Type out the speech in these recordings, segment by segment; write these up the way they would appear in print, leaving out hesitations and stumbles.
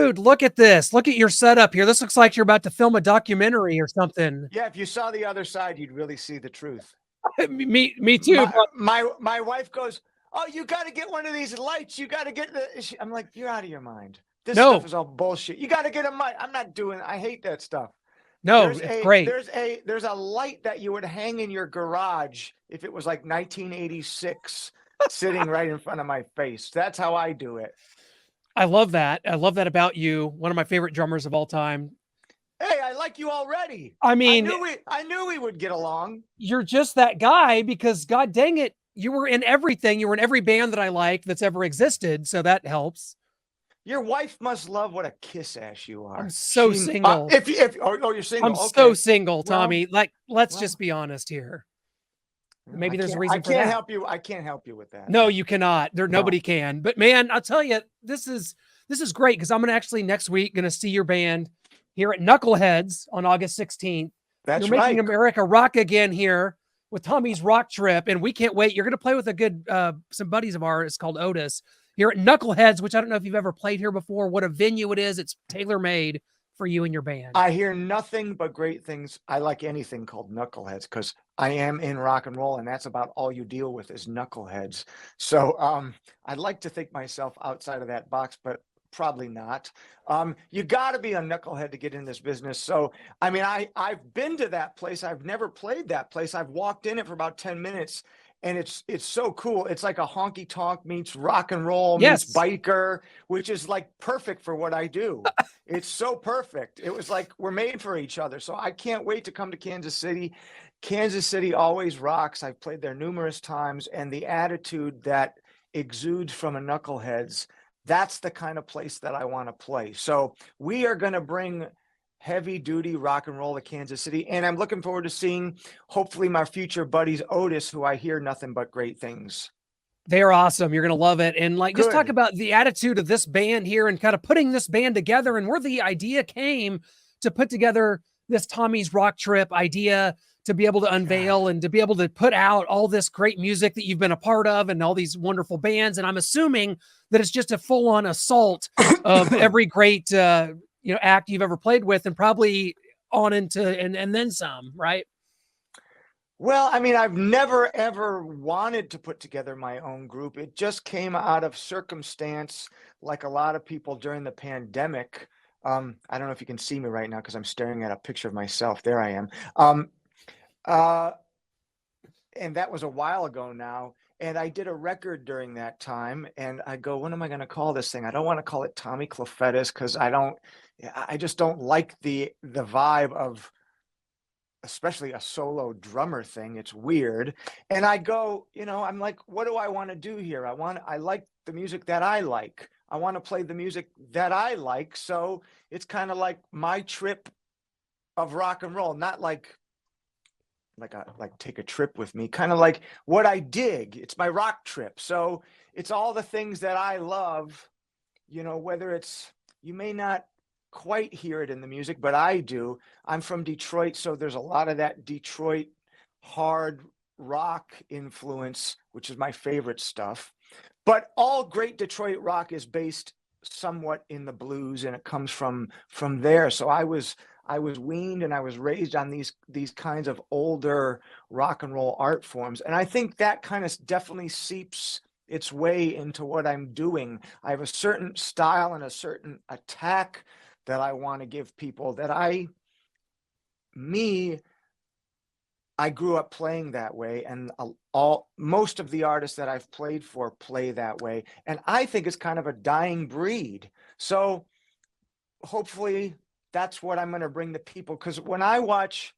dude, look at this. Look at your setup here. This looks like you're about to film a documentary or something. Yeah, if you saw the other side, you'd really see the truth. Me too. My wife goes, "Oh, you got to get one of these lights. You got to get the." I'm like, "You're out of your mind. This No, stuff is all bullshit. You got to get a mic." I'm not doing. I hate that stuff. no, it's great. There's a light that you would hang in your garage if it was like 1986, sitting right in front of my face. That's how I do it. I love that. I love that about you. One of my favorite drummers of all time. Hey, I like you already. I mean, I knew we would get along. you're just that guy because god dang it, you were in everything. You were in every band that I like that's ever existed. So that helps. Your wife must love what a kiss ass you are. I'm so single. If you're single, I'm okay. so single, Tommy. Well, Let's just be honest here. Maybe there's a reason for that. I can't help you. I can't help you with that. No, you cannot. Nobody can. But man, I'll tell you, this is great because I'm gonna actually next week gonna see your band here at Knuckleheads on August 16th. That's You're right. making America rock again here with Tommy's Rock Trip, and we can't wait. You're gonna play with a good some buddies of ours called Otis here at Knuckleheads, which I don't know if you've ever played here before. What a venue it is! It's tailor made for you and your band. I hear nothing but great things. I like anything called Knuckleheads because I am in rock and roll, and that's about all you deal with is knuckleheads. So I'd like to think myself outside of that box, but probably not. You got to be a knucklehead to get in this business. So I mean, I've been to that place. I've never played that place. I've walked in it for about 10 minutes. And it's so cool. It's like a honky tonk meets rock and roll meets biker, which is like perfect for what I do. It's so perfect. It was like we're made for each other. So I can't wait to come to Kansas City. Kansas City always rocks. I've played there numerous times, and the attitude that exudes from a Knuckleheads, that's the kind of place that I want to play. So we are going to bring heavy duty rock and roll to Kansas City. And I'm looking forward to seeing hopefully my future buddies, Otis, who I hear nothing but great things. They're awesome. You're going to love it. And like, just talk about the attitude of this band here and kind of putting this band together and where the idea came to put together this Tommy's Rock Trip idea to be able to unveil and to be able to put out all this great music that you've been a part of and all these wonderful bands. And I'm assuming that it's just a full on assault of every great, act you've ever played with and probably on into, and then some, right? Well, I mean, I've never, ever wanted to put together my own group. It just came out of circumstance, like a lot of people during the pandemic. I don't know if you can see me right now because I'm staring at a picture of myself. There I am. And that was a while ago now. And I did a record during that time. And I go, what am I going to call this thing? I don't want to call it Tommy Clufetos because I just don't like the vibe of, especially a solo drummer thing. It's weird. And I go, I'm like, what do I want to do here? I like the music that I like. I want to play the music that I like. So it's kind of like my trip of rock and roll, not like take a trip with me, kind of like what I dig. It's my rock trip. So it's all the things that I love, whether it's, you may not quite hear it in the music, but I do. I'm from Detroit, so there's a lot of that Detroit hard rock influence, which is my favorite stuff. But all great Detroit rock is based somewhat in the blues, and it comes from there. So I was weaned and I was raised on these kinds of older rock and roll art forms, and I think that kind of definitely seeps its way into what I'm doing. I have a certain style and a certain attack that I want to give people that I grew up playing that way, and most of the artists that I've played for play that way, and I think it's kind of a dying breed. So hopefully that's what I'm going to bring the people, because when I watch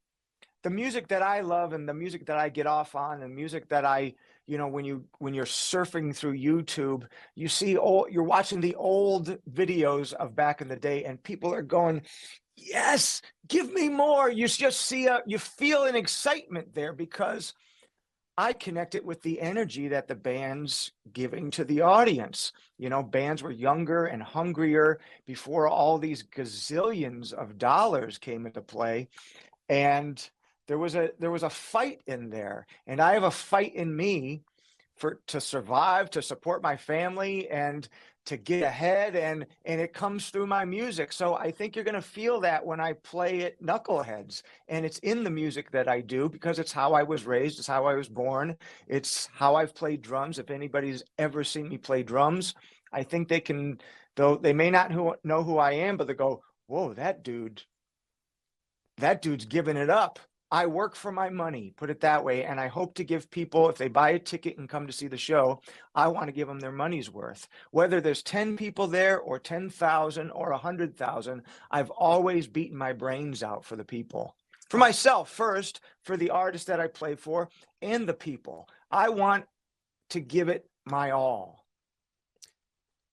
the music that I love and the music that I get off on and music that I, when you're surfing through YouTube, you're watching the old videos of back in the day and people are going, yes, give me more. You just you feel an excitement there because I connect it with the energy that the band's giving to the audience. Bands were younger and hungrier before all these gazillions of dollars came into play. And there was a fight in there, and I have a fight in me to survive, to support my family. And to get ahead, and it comes through my music. So I think you're going to feel that when I play at Knuckleheads, and it's in the music that I do because it's how I was raised, it's how I was born, it's how I've played drums. If anybody's ever seen me play drums, I think they can, though they may not know who I am, but they go, whoa, that dude's giving it up. I work for my money, put it that way. And I hope to give people, if they buy a ticket and come to see the show, I want to give them their money's worth. Whether there's 10 people there or 10,000 or 100,000, I've always beaten my brains out for the people. For myself first, for the artists that I play for, and the people. I want to give it my all.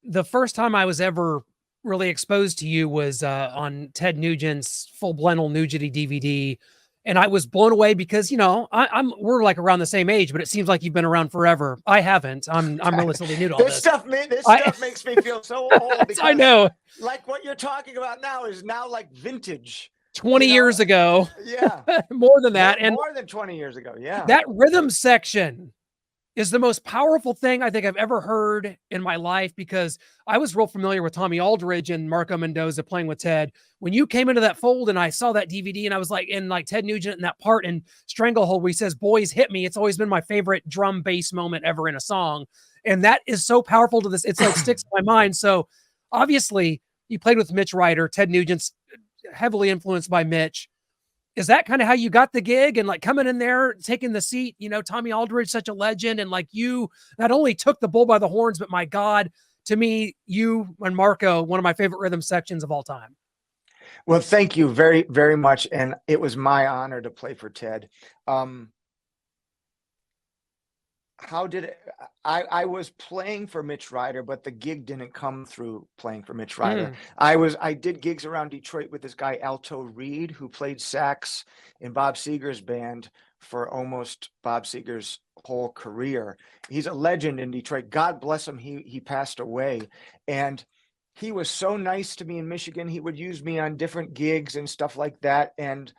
The first time I was ever really exposed to you was on Ted Nugent's Full Blendal Nugety DVD. And I was blown away because, we're like around the same age, but it seems like you've been around forever. I haven't. I'm relatively new to all this. Stuff makes me feel so old. I know. Like what you're talking about now is now like vintage. 20 years ago. Yeah. More than that. And more than 20 years ago. Yeah. That rhythm section is the most powerful thing I think I've ever heard in my life, because I was real familiar with Tommy Aldridge and Marco Mendoza playing with Ted. When you came into that fold and I saw that DVD and I was like, in like Ted Nugent in that part in Stranglehold where he says, "Boys hit me." It's always been my favorite drum bass moment ever in a song. And that is so powerful to this. It's like sticks in my mind. So obviously you played with Mitch Ryder. Ted Nugent's heavily influenced by Mitch. Is that kind of how you got the gig and like coming in there, taking the seat? Tommy Aldridge, such a legend. And like you not only took the bull by the horns, but my God, to me, you and Marco, one of my favorite rhythm sections of all time. Well, thank you very, very much. And it was my honor to play for Ted. How did it? I was playing for Mitch Ryder, but the gig didn't come through playing for Mitch Ryder. I did gigs around Detroit with this guy, Alto Reed, who played sax in Bob Seger's band for almost Bob Seger's whole career. He's a legend in Detroit. God bless him. He passed away. And he was so nice to me in Michigan. He would use me on different gigs and stuff like that. And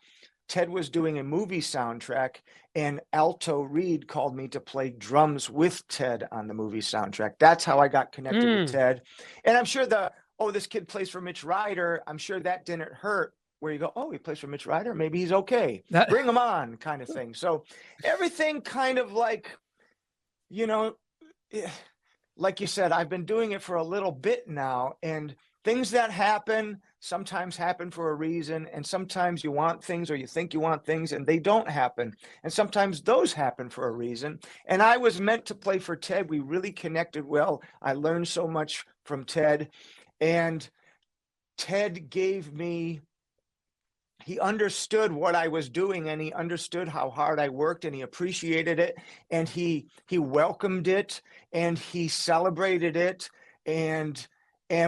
Ted was doing a movie soundtrack, and Alto Reed called me to play drums with Ted on the movie soundtrack. That's how I got connected with Ted. And I'm sure this kid plays for Mitch Ryder. I'm sure that didn't hurt, where you go, oh, he plays for Mitch Ryder. Maybe he's okay. Bring him on, kind of thing. So everything kind of like, like you said, I've been doing it for a little bit now, and things that happen sometimes happen for a reason, and sometimes you want things or you think you want things and they don't happen, and sometimes those happen for a reason. And I was meant to play for Ted. We really connected well. I learned so much from Ted, and Ted he understood what I was doing, and he understood how hard I worked, and he appreciated it, and he welcomed it, and he celebrated it, and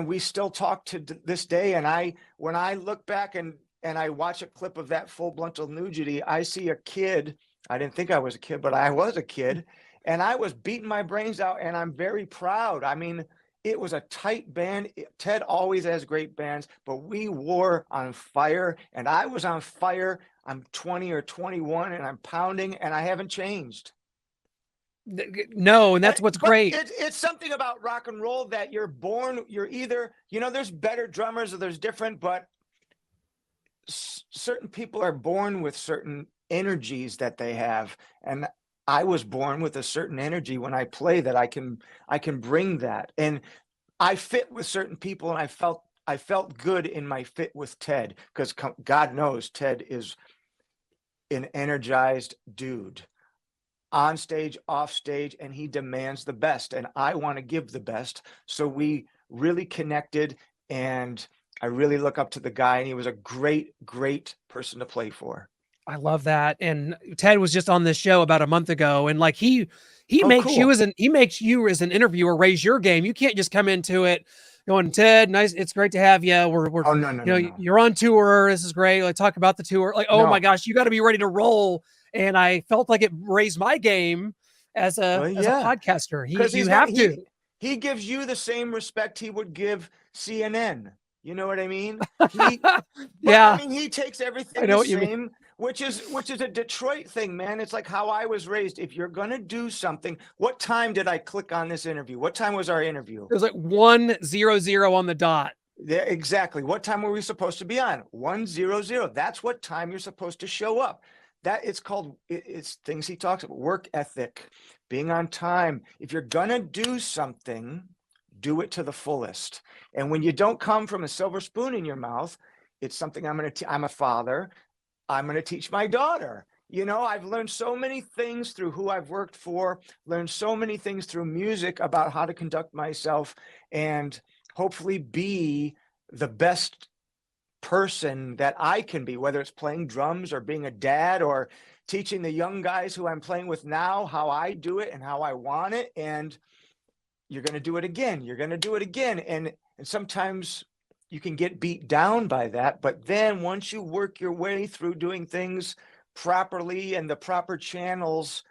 we still talk to this day. And when I look back and I watch a clip of that Full Blendal Nugety, I see a kid. I didn't think I was a kid, but I was a kid, and I was beating my brains out, and I'm very proud. I mean, it was a tight band. Ted always has great bands, but we were on fire, and I was on fire. I'm 20 or 21, and I'm pounding, and I haven't changed. No, and that's what's great. It's something about rock and roll that you're either, there's better drummers or there's different, but certain people are born with certain energies that they have. And I was born with a certain energy when I play that I can bring that. And I fit with certain people, and I felt good in my fit with Ted, because God knows Ted is an energized dude. On stage, off stage, and he demands the best, and I want to give the best. So we really connected, and I really look up to the guy, and he was a great, great person to play for. I love that. And Ted was just on this show about a month ago, and like he makes you as an interviewer raise your game. You can't just come into it going, "Ted, nice, it's great to have you. No. You're on tour. This is great. Like, talk about the tour." Like, oh my gosh, you got to be ready to roll. And I felt like it raised my game as a podcaster. He gives you the same respect he would give CNN. You know what I mean? I mean, he takes everything the same. which is a Detroit thing, man. It's like how I was raised. If you're going to do something, what time did I click on this interview? What time was our interview? It was like 1:00 on the dot. Yeah, exactly. What time were we supposed to be on? 1:00. That's what time you're supposed to show up. That it's called, it's things he talks about, work ethic, being on time. If you're going to do something, do it to the fullest. And when you don't come from a silver spoon in your mouth, it's something I'm a father. I'm going to teach my daughter. You know, I've learned so many things through who I've worked for, learned so many things through music about how to conduct myself and hopefully be the best person that I can be, whether it's playing drums or being a dad or teaching the young guys who I'm playing with now how I do it and how I want it. And you're going to do it again. You're going to do it again. And sometimes you can get beat down by that. But then once you work your way through doing things properly and the proper channels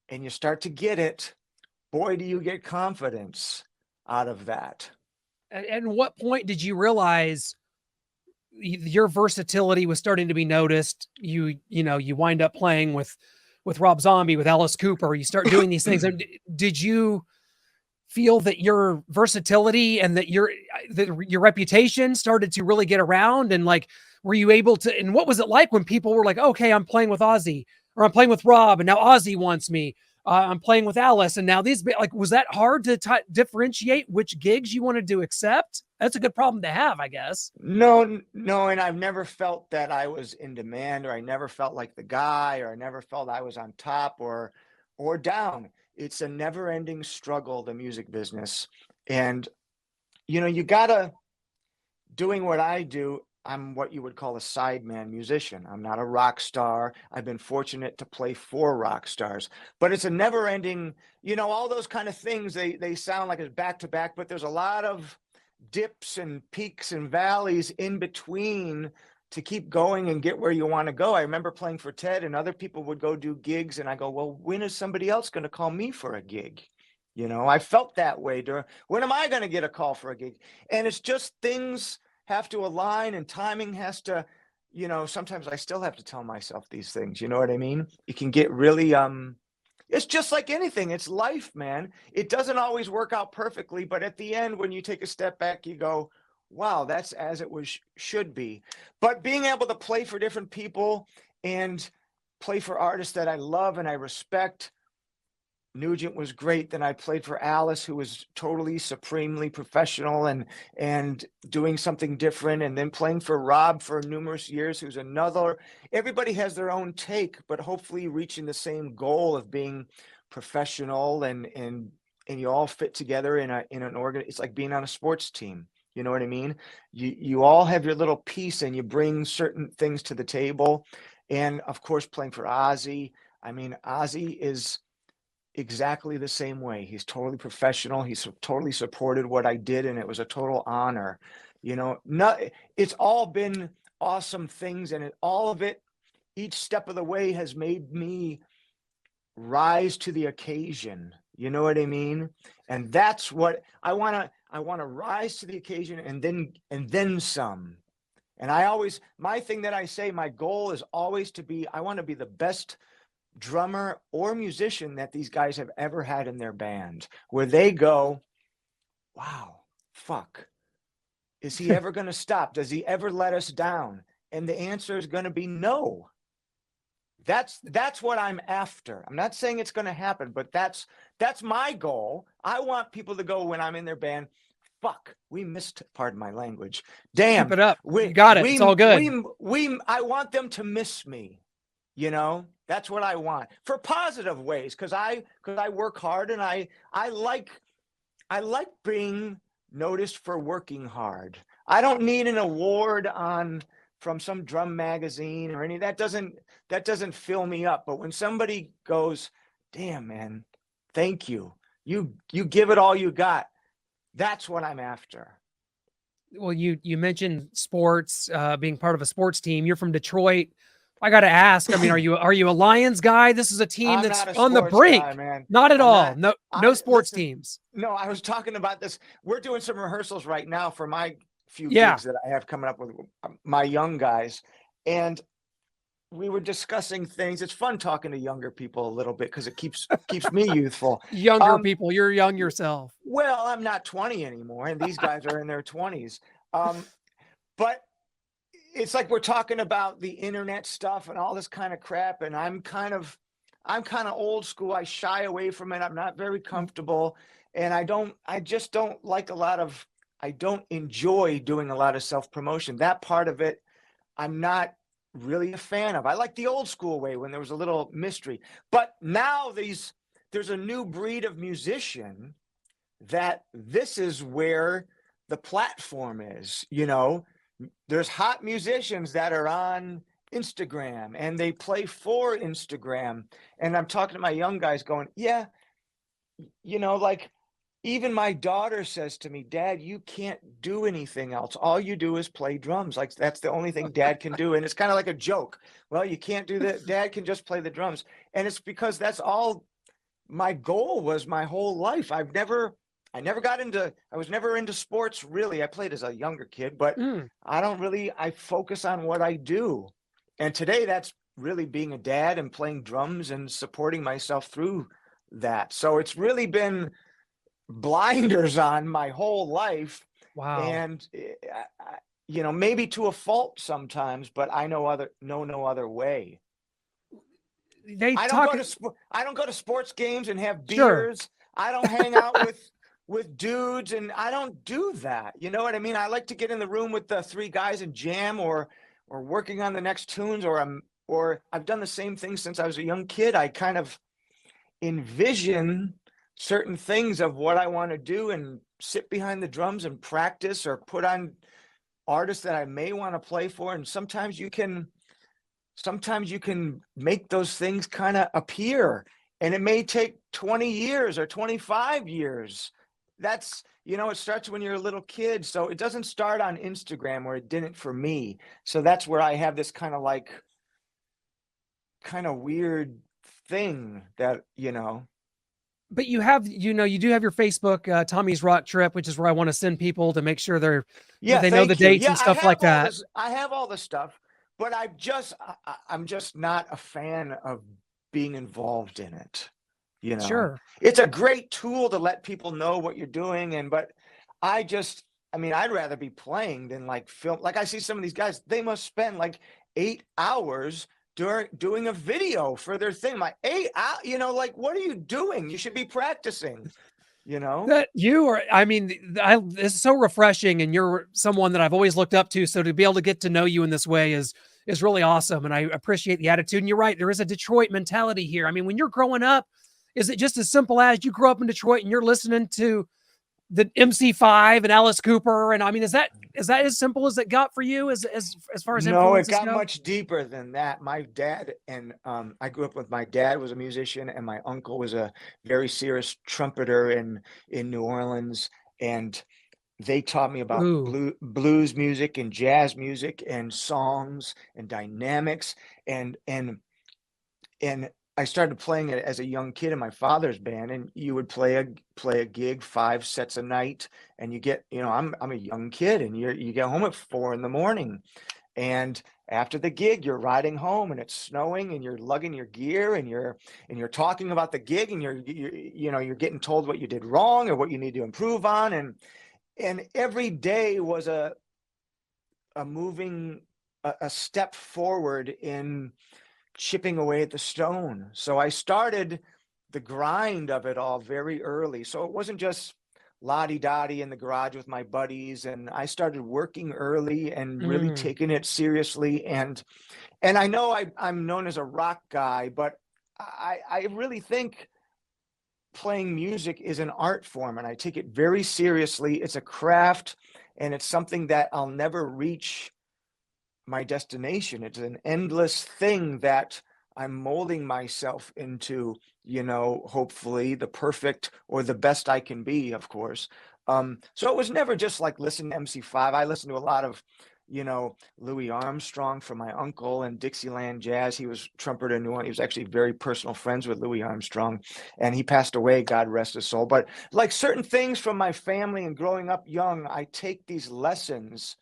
and you start to get it, boy, do you get confidence out of that. At what point did you realize your versatility was starting to be noticed? You wind up playing with Rob Zombie, with Alice Cooper. You start doing these things. Did you feel that your versatility and that your reputation started to really get around? And like, were you able to, and what was it like when people were like, okay, I'm playing with Ozzy, or I'm playing with Rob, and now Ozzy wants me. I'm playing with Alice, and now these, like, was that hard to differentiate which gigs you wanted to accept? That's a good problem to have, I guess. No, and I've never felt that I was in demand, or I never felt like the guy, or I never felt I was on top or down. It's a never-ending struggle, the music business. And you gotta, doing what I do, I'm what you would call a sideman musician. I'm not a rock star. I've been fortunate to play for rock stars, but it's a never ending, all those kind of things, they sound like it's back to back, but there's a lot of dips and peaks and valleys in between to keep going and get where you want to go. I remember playing for Ted and other people would go do gigs and I go, well, when is somebody else going to call me for a gig? I felt that way during, when am I going to get a call for a gig? And it's just things have to align and timing has to, sometimes I still have to tell myself these things, you know what I mean? It can get really, it's just like anything. It's life, man. It doesn't always work out perfectly, but at the end, when you take a step back, you go, wow, that's as it was, should be. But being able to play for different people and play for artists that I love and I respect. Nugent was great. Then I played for Alice, who was totally supremely professional and doing something different. And then playing for Rob for numerous years, who's another. Everybody has their own take, but hopefully reaching the same goal of being professional and you all fit together in an organ. It's like being on a sports team. You know what I mean? You all have your little piece and you bring certain things to the table. And of course, playing for Ozzy. I mean, Ozzy is exactly the same way. He's totally professional. He's totally supported what I did, and it was a total honor. It's all been awesome things, and all of it, each step of the way has made me rise to the occasion. You know what I mean? And that's what I want to. I want to rise to the occasion, and then some. And my thing that I say, my goal is always to be. I want to be the best drummer or musician that these guys have ever had in their band, where they go, wow, fuck, is he ever going to stop? Does he ever let us down? And the answer is going to be no. That's what I'm after. I'm not saying it's going to happen, but that's my goal. I want people to go when I'm in their band, fuck, we missed, pardon my language, damn, keep it up, you got it, it's all good. I want them to miss me. That's what I want, for positive ways, because I work hard and I like being noticed for working hard. I don't need an award from some drum magazine or any, that doesn't fill me up. But when somebody goes, damn, man, thank you. You give it all you got. That's what I'm after. Well, you mentioned sports, being part of a sports team. You're from Detroit. I got to ask, I mean, are you a Lions guy? This is a team that's on the brink. Guy, man. Not at all. No sports teams. No, I was talking about this. We're doing some rehearsals right now for my few gigs that I have coming up with my young guys. And we were discussing things. It's fun talking to younger people a little bit because it keeps me youthful. Younger people, you're young yourself. Well, I'm not 20 anymore, and these guys are in their 20s. But it's like we're talking about the internet stuff and all this kind of crap, and I'm kind of old school. I shy away from it. I'm not very comfortable, and I just don't like I don't enjoy doing a lot of self-promotion. That part of it, I'm not really a fan of. I like the old school way when there was a little mystery. But now there's a new breed of musician that this is where the platform is, there's hot musicians that are on Instagram and they play for Instagram. And I'm talking to my young guys going, yeah, like even my daughter says to me, Dad, you can't do anything else. All you do is play drums. Like that's the only thing Dad can do. And it's kind of like a joke. Well, you can't do that. Dad can just play the drums. And it's because that's all my goal was my whole life. I was never into sports really. I played as a younger kid, but I focus on what I do. And today that's really being a dad and playing drums and supporting myself through that. So it's really been blinders on my whole life. Wow. And maybe to a fault sometimes, but I know no other way. I don't go to sports games and have beers. Sure. I don't hang out with dudes, and I don't do that. You know what I mean? I like to get in the room with the three guys and jam, or working on the next tunes, or I've done the same thing since I was a young kid. I kind of envision certain things of what I want to do and sit behind the drums and practice or put on artists that I may want to play for. And sometimes you can make those things kind of appear, and it may take 20 years or 25 years. That's, it starts when you're a little kid. So it doesn't start on Instagram, or it didn't for me. So that's where I have this kind of weird thing that, But you have, you do have your Facebook, Tommy's Rock Trip, which is where I want to send people to make sure they know the dates and stuff like that. I have all the stuff, but I'm just not a fan of being involved in it. Sure. It's a great tool to let people know what you're doing. But I'd rather be playing than film. Like I see some of these guys, they must spend 8 hours doing a video for their thing. 8 hours, what are you doing? You should be practicing. That this is so refreshing, and you're someone that I've always looked up to. So to be able to get to know you in this way is really awesome. And I appreciate the attitude. And you're right. There is a Detroit mentality here. I mean, when you're growing up, is it just as simple as you grew up in Detroit and you're listening to the MC5 and Alice Cooper? And I mean, is that as simple as it got for you as far as No, it influences got go? much deeper than that. My dad and I grew up with my dad was a musician, and my uncle was a very serious trumpeter in New Orleans, and they taught me about blues music and jazz music and songs and dynamics, and I started playing it as a young kid in my father's band, and you would play a gig 5 sets a night, and you get, I'm a young kid, and you get home at 4 a.m, and after the gig you're riding home and it's snowing and you're lugging your gear and you're talking about the gig, and you're getting told what you did wrong or what you need to improve on, and every day was a step forward in chipping away at the stone. So I started the grind of it all very early. So it wasn't just la-di-da-di in the garage with my buddies. And I started working early and really taking it seriously. And I know I'm known as a rock guy, but I really think playing music is an art form, and I take it very seriously. It's a craft, and it's something that I'll never reach my destination. It's an endless thing that I'm molding myself into, hopefully the perfect or the best I can be, of course. So it was never just like listening to MC5. I listened to a lot of, Louis Armstrong from my uncle, and Dixieland Jazz. He was trumpeter in New Orleans. He was actually very personal friends with Louis Armstrong, and he passed away, God rest his soul. But like certain things from my family and growing up young, I take these lessons,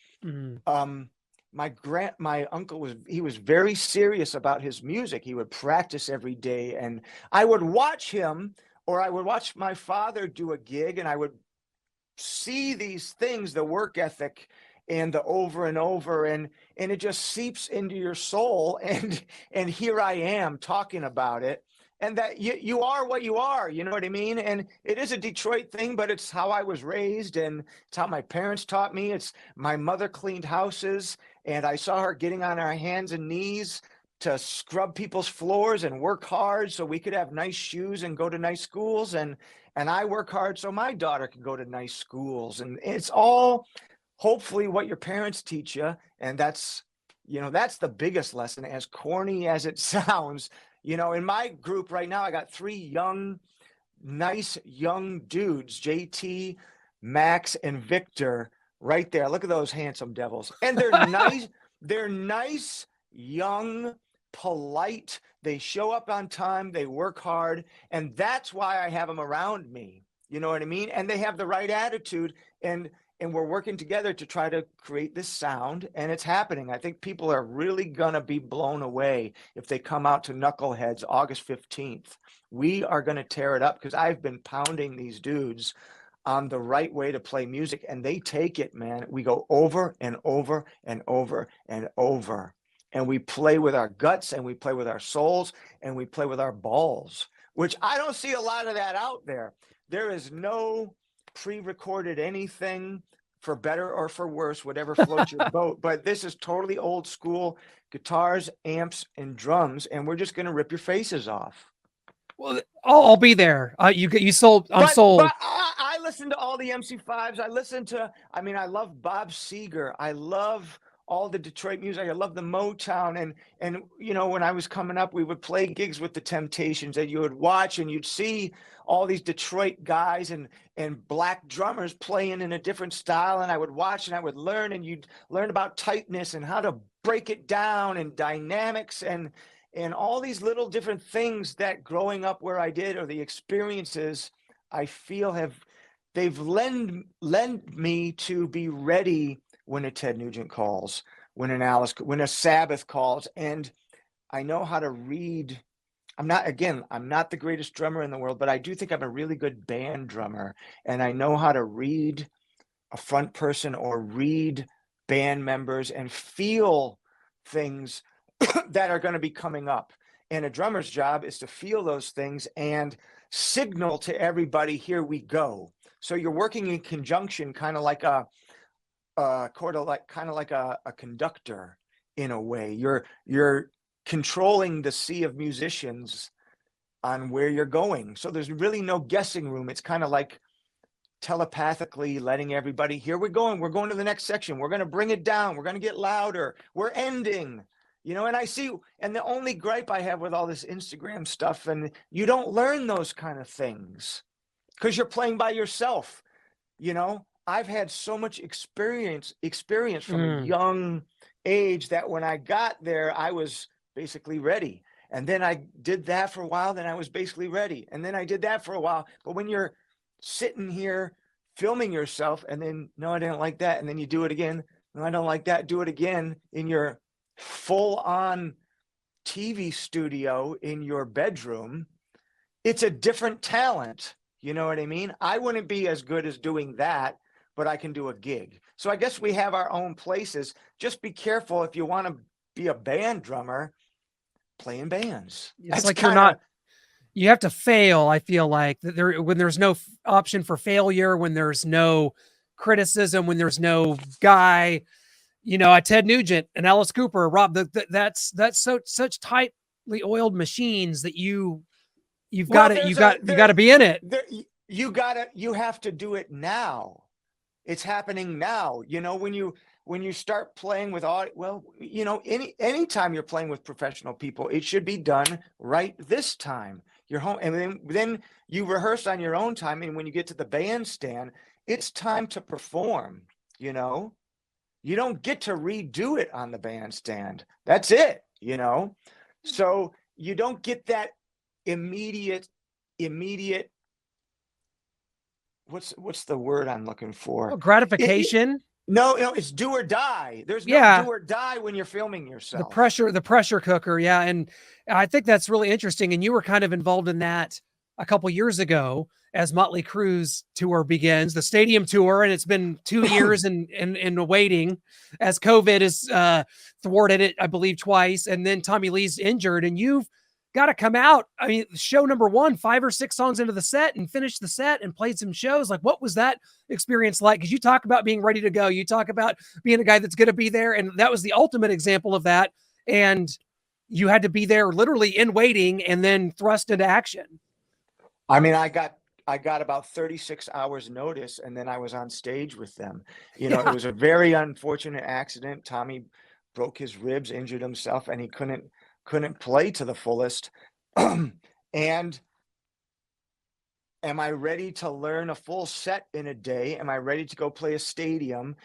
my uncle was very serious about his music. He would practice every day, and I would watch him, or I would watch my father do a gig, and I would see these things, the work ethic and the over and over, and it just seeps into your soul. And here I am talking about it, and that you are what you are, you know what I mean? And it is a Detroit thing, but it's how I was raised, and it's how my parents taught me. It's my mother cleaned houses, and I saw her getting on her hands and knees to scrub people's floors and work hard so we could have nice shoes and go to nice schools. And I work hard so my daughter can go to nice schools. And it's all hopefully what your parents teach you. And that's the biggest lesson, as corny as it sounds. In my group right now, I got 3 nice young dudes, JT, Max, and Victor, right there. Look at those handsome devils. And they're nice. They're nice, young, polite. They show up on time. They work hard. And that's why I have them around me. You know what I mean? And they have the right attitude. And we're working together to try to create this sound, and it's happening. I think people are really gonna be blown away if they come out to Knuckleheads August 15th. We are gonna tear it up, because I've been pounding these dudes on the right way to play music, and they take it, man. We go over and over and over and over, and we play with our guts, and we play with our souls, and we play with our balls, which I don't see a lot of that out there. There is no pre-recorded anything, for better or for worse, whatever floats your boat. But this is totally old school guitars, amps, and drums, and we're just going to rip your faces off. Well, I'll be there. You sold. I'm sold. But I listen to all the MC5s. I love Bob Seger. I love all the Detroit music. I love the Motown. And when I was coming up, we would play gigs with the Temptations, that you would watch, and you'd see all these Detroit guys and black drummers playing in a different style. And I would watch, and I would learn, and you'd learn about tightness and how to break it down, and dynamics, and all these little different things that growing up where I did, or the experiences I feel they've lend me to be ready when a Ted Nugent calls, when a Sabbath calls. And I know how to read. I'm not the greatest drummer in the world, but I do think I'm a really good band drummer. And I know how to read a front person, or read band members, and feel things that are going to be coming up. And a drummer's job is to feel those things and signal to everybody, here we go. So you're working in conjunction, kind of like a conductor in a way. You're controlling the sea of musicians on where you're going. So there's really no guessing room. It's kind of like telepathically letting everybody, here we're going to the next section. We're going to bring it down. We're going to get louder. We're ending. And the only gripe I have with all this Instagram stuff, and you don't learn those kind of things because you're playing by yourself. I've had so much experience from a young age, that when I got there, I was basically ready. And then I did that for a while, then I was basically ready. And then I did that for a while. But when you're sitting here filming yourself, and then, no, I didn't like that, and then you do it again, no, I don't like that, do it again, in your full-on TV studio in your bedroom, it's a different talent. You know what I mean? I wouldn't be as good as doing that, but I can do a gig. So I guess we have our own places. Just be careful if you want to be a band drummer, play in bands. It's like you have to fail. I feel like when there's no option for failure, when there's no criticism, when there's no guy, a Ted Nugent and Alice Cooper, Rob, that's such tightly oiled machines that you got to be in it. You have to do it now. It's happening now. When you start playing with anytime you're playing with professional people, it should be done right this time. You're home, and then you rehearse on your own time. And when you get to the bandstand, it's time to perform. You don't get to redo it on the bandstand. That's it. So you don't get that immediate what's the word I'm looking for? Gratification. No, it's do or die. There's no Yeah. do or die when you're filming yourself. The pressure cooker. Yeah. And I think that's really interesting. And you were kind of involved in that a couple years ago as Motley Crue's tour begins, the stadium tour. And it's been 2 years in waiting as COVID has thwarted it, I believe, twice. And then Tommy Lee's injured, and you've got to come out. I mean, show number one, 5 or 6 songs into the set, and finish the set and played some shows. Like, what was that experience like? Because you talk about being ready to go. You talk about being a guy that's going to be there. And that was the ultimate example of that. And you had to be there literally in waiting and then thrust into action. I mean, I got about 36 hours notice, and then I was on stage with them. It was a very unfortunate accident. Tommy broke his ribs, injured himself, and he couldn't play to the fullest. And am I ready to learn a full set in a day? Am I ready to go play a stadium?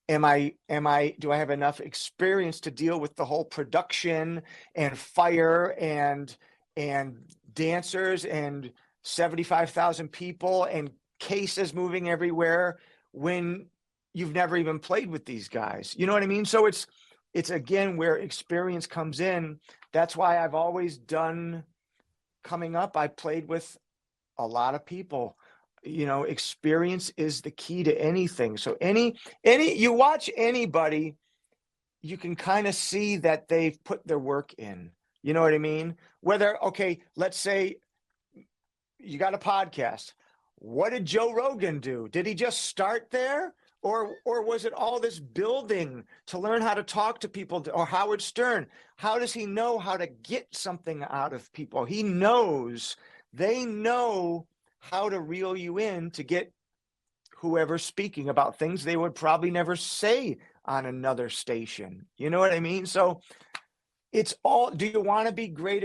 Do I have enough experience to deal with the whole production and fire and dancers and 75,000 people and cases moving everywhere when you've never even played with these guys? You know what I mean? So it's again where experience comes in. That's why I've always done, coming up, I played with a lot of people. Experience is the key to anything. So you watch anybody, you can kind of see that they've put their work in. You know what I mean? Okay, let's say you got a podcast. What did Joe Rogan do? Did he just start there? Or was it all this building to learn how to talk to people? Or Howard Stern, how does he know how to get something out of people? They know how to reel you in to get whoever's speaking about things they would probably never say on another station. You know what I mean? So it's all, do you want to be great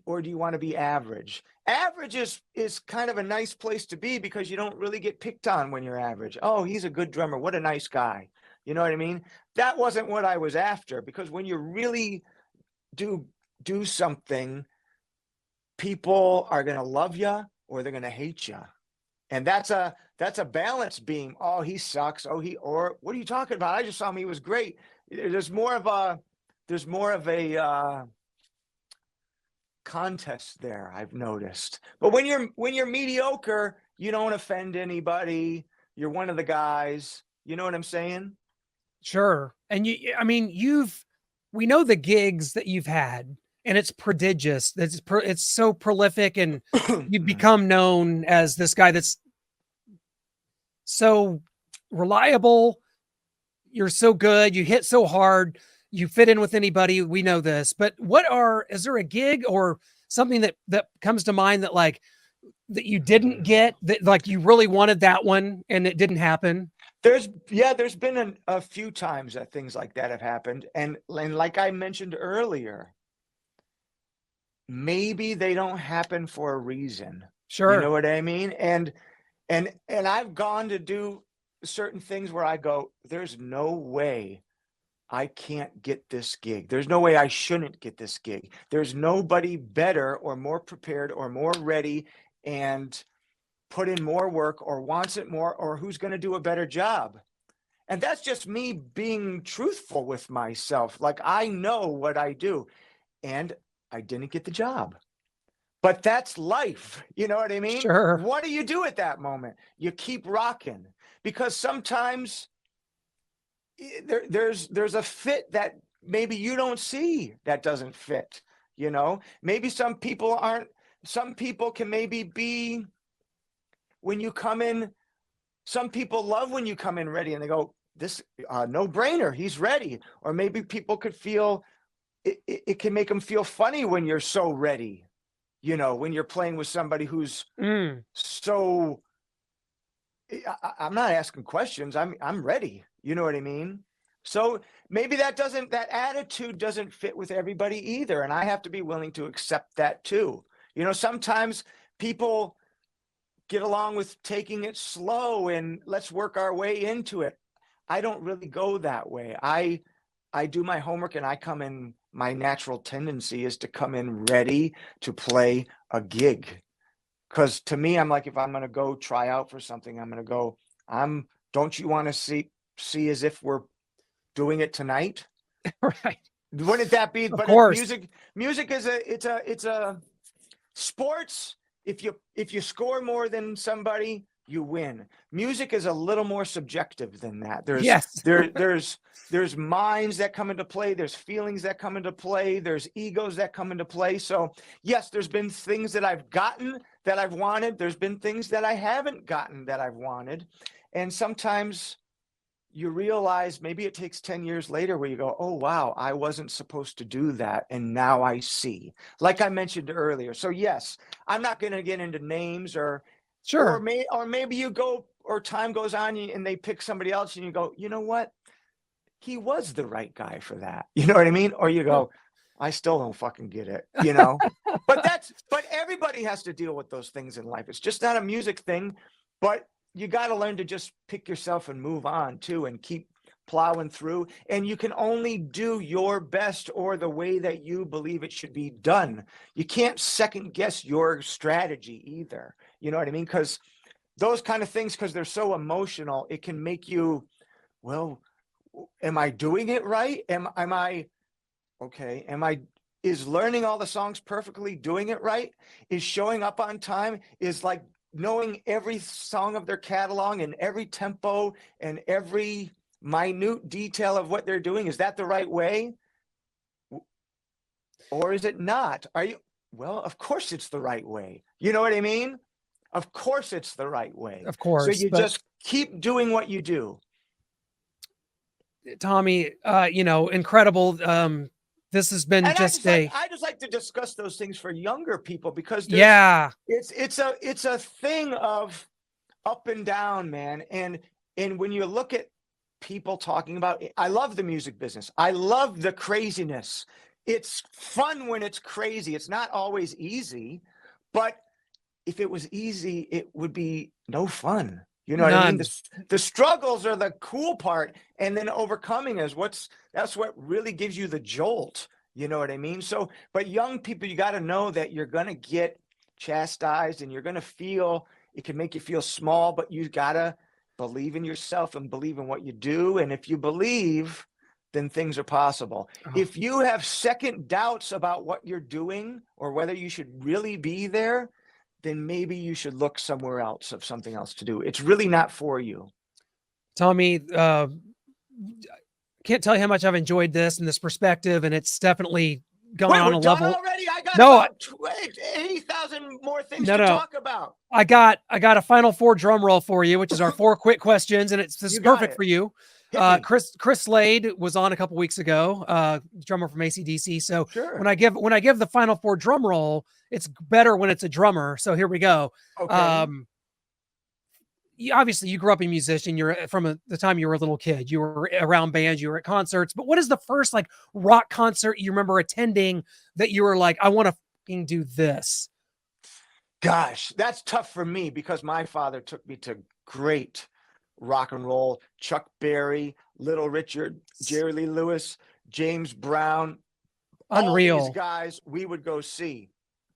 or do you want to be average? Average is kind of a nice place to be because you don't really get picked on when you're average. Oh, he's a good drummer. What a nice guy. You know what I mean? That wasn't what I was after, because when you really do something, people are going to love you or they're going to hate you. And that's a balance beam. Oh, he sucks. Or what are you talking about? I just saw him. He was great. There's more of a contest there, I've noticed. But when you're mediocre, you don't offend anybody. You're one of the guys. You know what I'm saying? Sure. And we know the gigs that you've had, and it's prodigious. It's so prolific, and you become known as this guy that's so reliable. You're so good. You hit so hard. You fit in with anybody. We know this, but is there a gig or something that comes to mind that you didn't get, that like you really wanted that one and it didn't happen? There's been a few times that things like that have happened. And like I mentioned earlier, maybe they don't happen for a reason. Sure. You know what I mean? And I've gone to do certain things where I go, there's no way I can't get this gig. There's no way I shouldn't get this gig. There's nobody better or more prepared or more ready and put in more work or wants it more or who's going to do a better job. And that's just me being truthful with myself. Like, I know what I do and I didn't get the job. But that's life. You know what I mean? Sure. What do you do at that moment? You keep rocking, because sometimes there's a fit that maybe you don't see that doesn't fit. Maybe some people can maybe be, when you come in, some people love when you come in ready and they go, this no brainer, he's ready. Or maybe people could feel it can make them feel funny when you're so ready. When you're playing with somebody who's so, I'm not asking questions. I'm ready. You know what I mean? So maybe that attitude doesn't fit with everybody either. And I have to be willing to accept that too. Sometimes people get along with taking it slow and let's work our way into it. I don't really go that way. I do my homework and I come in, my natural tendency is to come in ready to play a gig. Because to me, I'm like, if I'm going to go try out for something, I'm going to go, don't you want to see, see as if we're doing it tonight? Right. Wouldn't that be? Of But course. music is a sports. If you score more than somebody, you win. Music is a little more subjective than that. Yes. There's minds that come into play. There's feelings that come into play. There's egos that come into play. So yes, there's been things that I've gotten that I've wanted. There's been things that I haven't gotten that I've wanted. And sometimes you realize maybe it takes 10 years later where you go, oh, wow, I wasn't supposed to do that. And now I see, like I mentioned earlier. So yes, I'm not going to get into names or Sure. maybe you go, or time goes on and they pick somebody else and you go, you know what? He was the right guy for that. You know what I mean? Or you go, I still don't fucking get it, you know? But everybody has to deal with those things in life. It's just not a music thing, but you got to learn to just pick yourself and move on too, and keep plowing through. And you can only do your best or the way that you believe it should be done. You can't second guess your strategy either. You know what I mean? Because those kind of things, because they're so emotional, it can make you, well, am I doing it right? Am I okay? Is learning all the songs perfectly doing it right? Is showing up on time? Is like knowing every song of their catalog and every tempo and every minute detail of what they're doing? Is that the right way? Or is it not? Well, of course it's the right way. You know what I mean? Of course it's the right way. Of So course. you But just keep doing what you do. Tommy, incredible. This has been And just a, I just like to discuss those things for younger people, because yeah, it's a thing of up and down, man. And when you look at people talking about, I love the music business. I love the craziness. It's fun when it's crazy. It's not always easy, but if it was easy, it would be no fun. You know what I mean? none. The struggles are the cool part, and then overcoming that's what really gives you the jolt. You know what I mean? So, but young people, you got to know that you're going to get chastised and you're going to feel, it can make you feel small, but you got to believe in yourself and believe in what you do. And if you believe, then things are possible. Oh, If you have second doubts about what you're doing or whether you should really be there, then maybe you should look somewhere else of something else to do. It's really not for you. Tommy, can't tell you how much I've enjoyed this and this perspective, and it's definitely gone Wait, on we're a done level. already? I got No, about 80,000 more things no, to no. talk about. I got a final four drum roll for you, which is our four quick questions, and this is You got perfect it. for you. Hit me. Chris Slade was on a couple weeks ago, drummer from AC/DC. So Sure. when I give the final four drum roll, it's better when it's a drummer. So here we go. Okay. Obviously you grew up a musician. You're from the time you were a little kid. You were around bands. You were at concerts. But what is the first like rock concert you remember attending that you were like, I want to fucking do this? Gosh, that's tough for me because my father took me to great rock and roll. Chuck Berry, Little Richard, Jerry Lee Lewis, James Brown, all these Unreal. guys we would go see.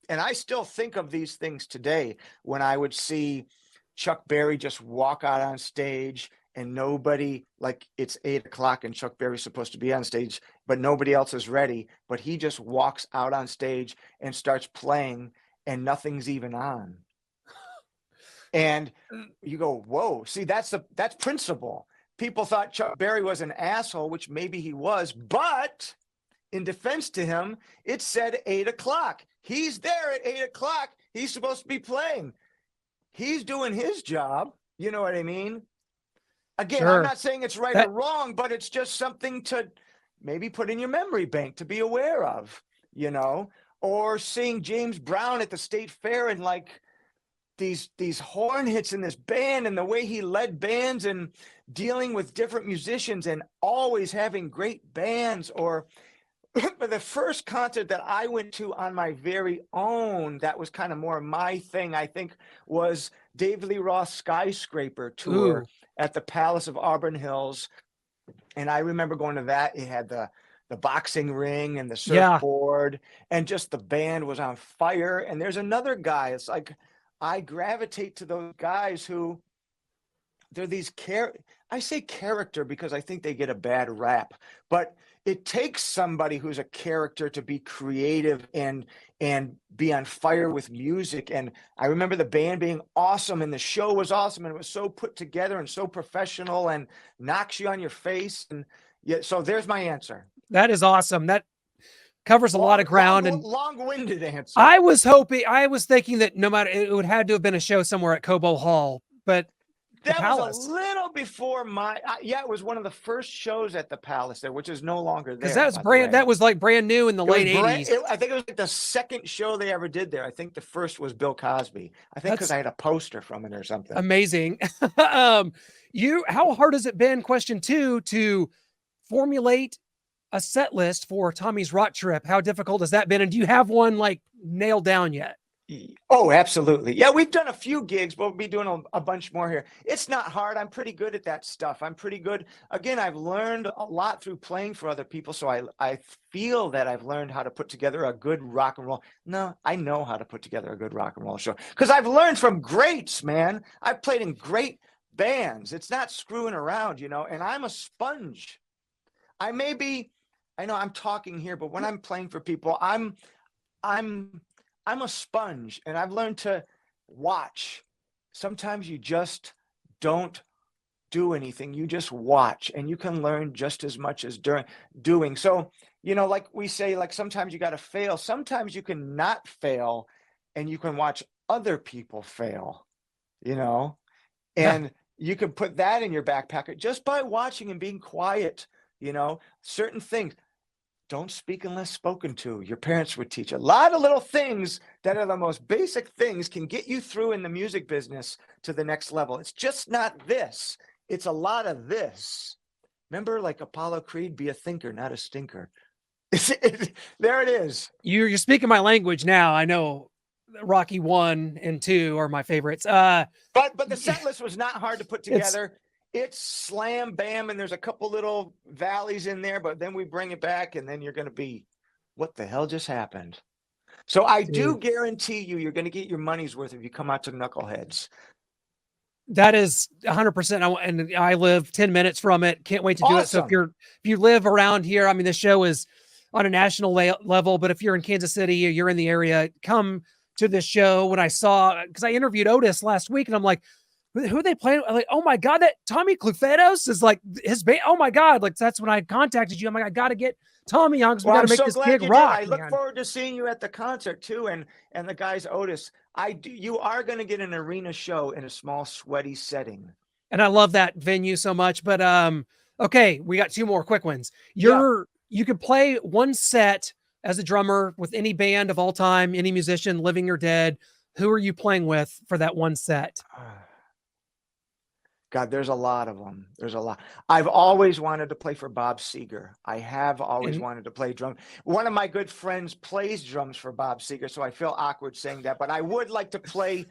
And I still think of these things today when I would see Chuck Berry just walk out on stage and nobody, like it's 8 o'clock and Chuck Berry's supposed to be on stage, but nobody else is ready. But he just walks out on stage and starts playing and nothing's even on. And you go, whoa, see, that's principle. People thought Chuck Berry was an asshole, which maybe he was, but in defense to him, it said 8 o'clock. He's there at 8 o'clock. He's supposed to be playing. He's doing his job. You know what I mean? Again, I'm Sure. not saying it's right That or wrong, but it's just something to maybe put in your memory bank to be aware of, you know, or seeing James Brown at the state fair and like these horn hits in this band and the way he led bands and dealing with different musicians and always having great bands. Or but the first concert that I went to on my very own, that was kind of more my thing, I think, was David Lee Roth's Skyscraper tour ooh. at the Palace of Auburn Hills. And I remember going to that. It had the boxing ring and the Yeah. surfboard, and just the band was on fire. And there's another guy. It's like I gravitate to those guys who they're these I say character because I think they get a bad rap, but it takes somebody who's a character to be creative and be on fire with music. And I remember the band being awesome and the show was awesome and it was so put together and so professional and knocks you on your face. And yeah, so there's my answer. That is awesome. That covers a lot of ground. And long-winded answer. I was thinking that no matter, it would have to have been a show somewhere at Cobo Hall, but that was a little before it was one of the first shows at the Palace there, which is no longer there. Because that was like brand new in the late 80s. I think it was like the second show they ever did there. I think the first was Bill Cosby. I think because I had a poster from it or something. Amazing. How hard has it been, question 2, to formulate a set list for Tommy's Rock Trip? How difficult has that been? And do you have one like nailed down yet? Oh, absolutely. Yeah, we've done a few gigs, but we'll be doing a bunch more here. It's not hard. I'm pretty good at that stuff. I'm pretty good. Again, I've learned a lot through playing for other people. So I feel that I've learned how to put together a good rock and roll. No, I know how to put together a good rock and roll show because I've learned from greats, man. I've played in great bands. It's not screwing around, and I'm a sponge. I know I'm talking here, but when I'm playing for people, I'm a sponge and I've learned to watch. Sometimes you just don't do anything. You just watch and you can learn just as much as doing. So, like we say, like sometimes you got to fail. Sometimes you can not fail and you can watch other people fail, and you can put that in your back pocket just by watching and being quiet, certain things. Don't speak unless spoken to. Your parents would teach a lot of little things that are the most basic things can get you through in the music business to the next level. It's just not this. It's a lot of this. Remember, like Apollo Creed, be a thinker, not a stinker. There it is. You're speaking my language now. I know Rocky 1 and 2 are my favorites. But the set list was not hard to put together. It's slam bam, and there's a couple little valleys in there, but then we bring it back, and then you're going to be, what the hell just happened? So I do guarantee you're going to get your money's worth if you come out to Knuckleheads. That is 100%. And I live 10 minutes from it. Can't wait to do it. So if you live around here, I mean, the show is on a national level, but if you're in Kansas City or you're in the area, come to this show. Because I interviewed Otis last week, and I'm like, who are they playing? I'm like, oh my God, that Tommy Clufetos is like his band. Oh my God. Like that's when I contacted you. I'm like, I got to get Tommy on because we got to make this big rock. I look forward to seeing you at the concert too. And the guys, Otis, you are going to get an arena show in a small, sweaty setting. And I love that venue so much, but, okay, we got 2 more quick ones. You can play one set as a drummer with any band of all time, any musician, living or dead. Who are you playing with for that one set? God, there's a lot of them. There's a lot. I've always wanted to play for Bob Seger. I have always wanted to play drum. One of my good friends plays drums for Bob Seger, so I feel awkward saying that, but I would like to play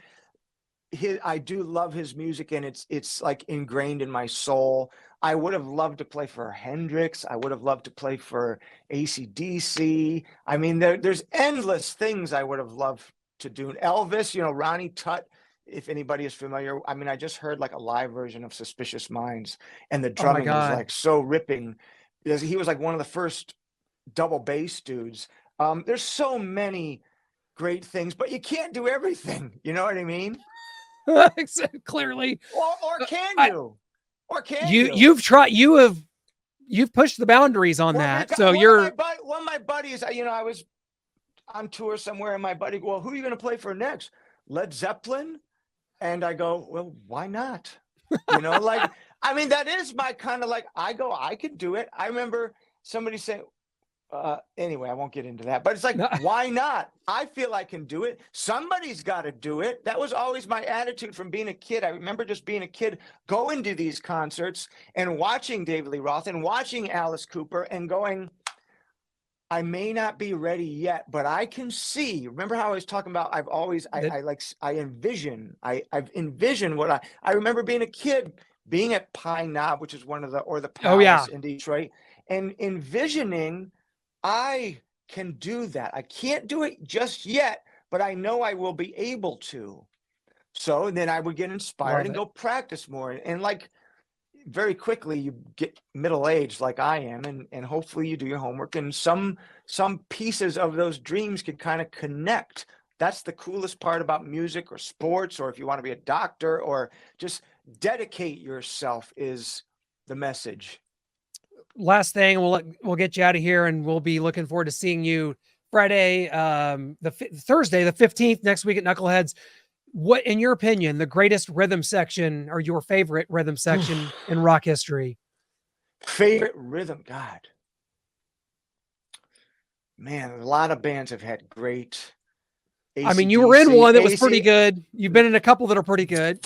I do love his music, and it's like ingrained in my soul. I would have loved to play for Hendrix. I would have loved to play for AC/DC. I mean, there's endless things I would have loved to do. Elvis, Ronnie Tutt, if anybody is familiar. I mean, I just heard like a live version of Suspicious Minds, and the drumming was like so ripping. He was like one of the first double bass dudes. There's so many great things, but you can't do everything. You know what I mean? Clearly. Or can you? Or can you? You've tried. You've pushed the boundaries on that. So one of my buddies, I was on tour somewhere, and my buddy go, well, who are you going to play for next? Led Zeppelin? And I go, well, why not? I mean, that is my kind of like, I could do it. I remember somebody saying, anyway, I won't get into that, but it's like, why not? I feel I can do it. Somebody's got to do it. That was always my attitude from being a kid. I remember just being a kid, going to these concerts and watching David Lee Roth and watching Alice Cooper and going, I may not be ready yet, but I can see. Remember how I was talking about, I've envisioned what I remember being a kid, being at Pine Knob, which is one of the Palace in Detroit, and envisioning I can do that. I can't do it just yet, but I know I will be able to. So and then I would get inspired Love and it. go practice more. And like very quickly you get middle-aged like I am, and hopefully you do your homework, and some pieces of those dreams can kind of connect. That's the coolest part about music or sports, or if you want to be a doctor or just dedicate yourself, is the message. Last thing, we'll get you out of here, and we'll be looking forward to seeing you Friday, Thursday, the 15th next week at Knuckleheads. What, in your opinion, the greatest rhythm section or your favorite rhythm section in rock history? Favorite rhythm, God, man, a lot of bands have had great I mean, you were in one that was AC. pretty good. You've been in a couple that are pretty good.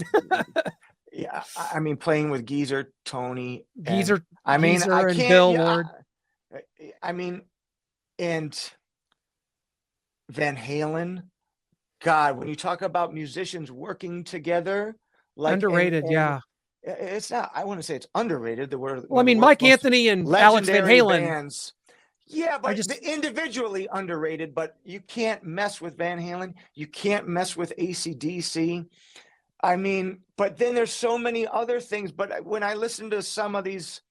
Yeah, I mean, playing with Geezer, Tony, Geezer, and I mean, Geezer I and can't. Bill Yeah, Ward. I mean, and Van Halen. God, when you talk about musicians working together, like, Underrated, and yeah. it's not. I want to say it's underrated. The word, Well, I one of the mean, Mike most Anthony and Alex Van legendary Halen. bands. Yeah, I but just, the individually underrated. But you can't mess with Van Halen. You can't mess with AC/DC. I mean, but then there's so many other things. But when I listen to some of these,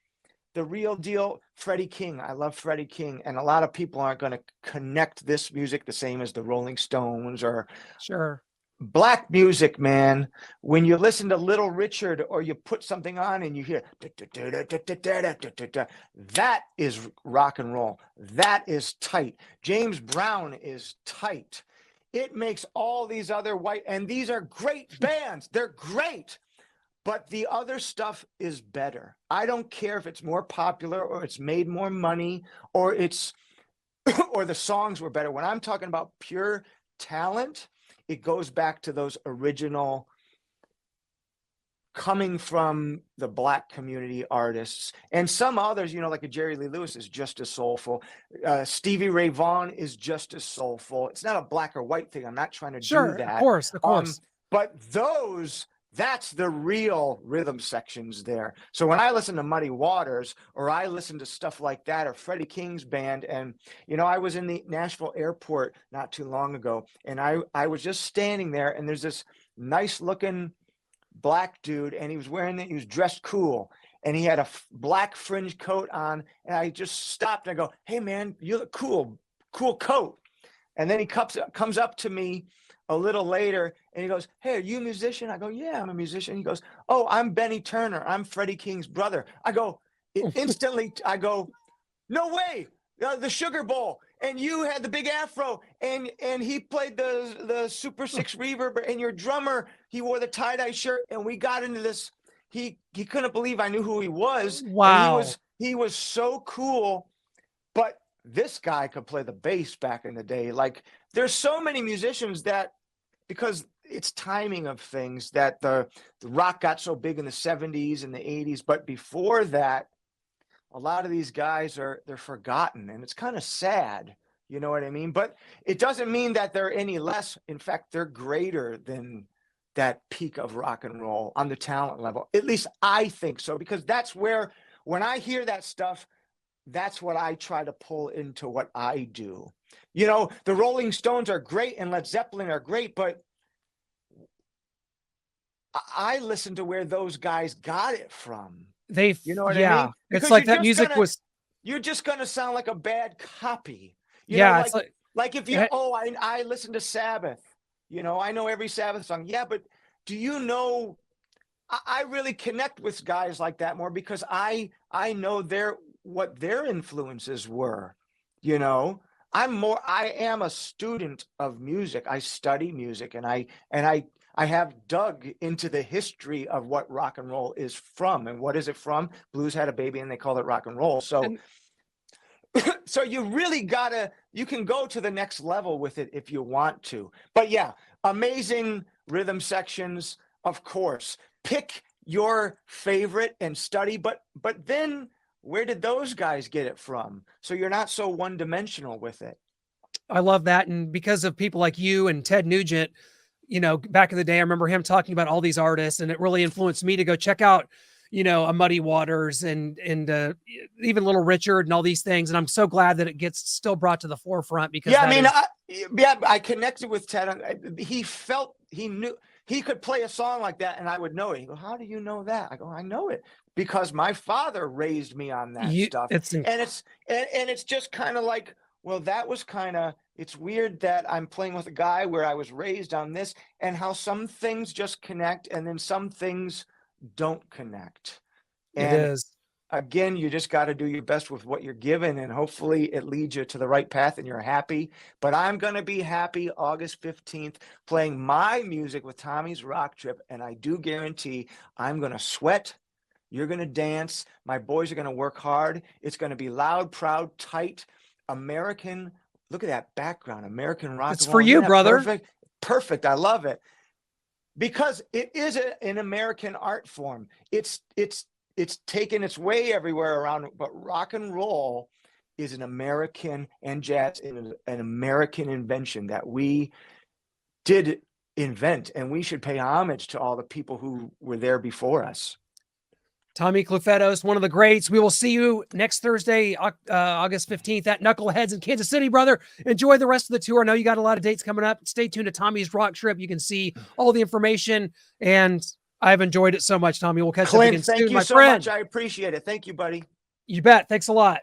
the real deal, Freddie King, I love Freddie King. And a lot of people aren't going to connect this music the same as the Rolling Stones or sure. black music, man. When you listen to Little Richard or you put something on and you hear that is rock and roll. That is tight. James Brown is tight. It makes all these other white, and these are great bands. They're great. But the other stuff is better. I don't care if it's more popular or it's made more money or it's or the songs were better. When I'm talking about pure talent, it goes back to those original, coming from the black community artists, and some others, like a Jerry Lee Lewis is just as soulful. Stevie Ray Vaughan is just as soulful. It's not a black or white thing. I'm not trying to do that. Of course. But that's the real rhythm sections there. So when I listen to Muddy Waters or I listen to stuff like that, or Freddie King's band, and I was in the Nashville airport not too long ago, and I was just standing there, and there's this nice looking black dude, and he was dressed cool, and he had a black fringe coat on, and I just stopped and I go, "Hey man, you look cool coat." And then he comes up to me a little later and he goes, "Hey, are you a musician?" I go, "Yeah, I'm a musician." He goes, "Oh, I'm Benny Turner. I'm Freddie King's brother." I go, instantly, I go, "No way. The Sugar Bowl, and you had the big afro, and he played the Super 6 reverb, and your drummer, he wore the tie-dye shirt, and we got into this." He couldn't believe I knew who he was. Wow. And he was so cool. But this guy could play the bass back in the day. Like, there's so many musicians that, because it's timing of things, that the rock got so big in the 70s and the 80s, but before that, a lot of these guys they're forgotten, and it's kind of sad. You know what I mean? But it doesn't mean that they're any less. In fact, they're greater than that peak of rock and roll on the talent level. At least I think so, because that's where, when I hear that stuff, that's what I try to pull into what I do. The Rolling Stones are great and Led Zeppelin are great, but I listen to where those guys got it from. You know what I mean? It's like that music was. You're just gonna sound like a bad copy. It's like if you, I listen to Sabbath. I know every Sabbath song. Yeah, but do you know? I really connect with guys like that more because I know what their influences were. I am a student of music. I study music, and I have dug into the history of what rock and roll is from. And what is it from? Blues had a baby and they called it rock and roll. So so you really you can go to the next level with it if you want to. But yeah, amazing rhythm sections, of course. Pick your favorite and study, but then where did those guys get it from? So you're not so one-dimensional with it. I love that. And because of people like you and Ted Nugent, back in the day, I remember him talking about all these artists, and it really influenced me to go check out, a Muddy Waters and even Little Richard and all these things. And I'm so glad that it gets still brought to the forefront because Yeah, I connected with Ted. He knew he could play a song like that, and I would know it. He go, "How do you know that?" I go, "I know it because my father raised me on that stuff." It's And it's just kind of like, well, that was kind of. It's weird that I'm playing with a guy where I was raised on this, and how some things just connect, and then some things don't connect. it And is. again, you just got to do your best with what you're given, and hopefully it leads you to the right path and you're happy. But I'm going to be happy August 15th playing my music with Tommy's Rock Trip. And I do guarantee I'm going to sweat. You're going to dance. My boys are going to work hard. It's going to be loud, proud, tight, American. Look at that background, American rock It's and for roll. Isn't you, that brother. perfect? Perfect. I love it. Because it is an American art form. It's taken its way everywhere around, but rock and roll is an American, and jazz is an American invention that we did invent, and we should pay homage to all the people who were there before us. Tommy Clufetos, one of the greats. We will see you next Thursday, August 15th at Knuckleheads in Kansas City, brother. Enjoy the rest of the tour. I know you got a lot of dates coming up. Stay tuned to Tommy's Rock Trip. You can see all the information, and I've enjoyed it so much, Tommy. We'll catch up again Clint, thank soon, you my so friend. much. I appreciate it. Thank you, buddy. You bet. Thanks a lot.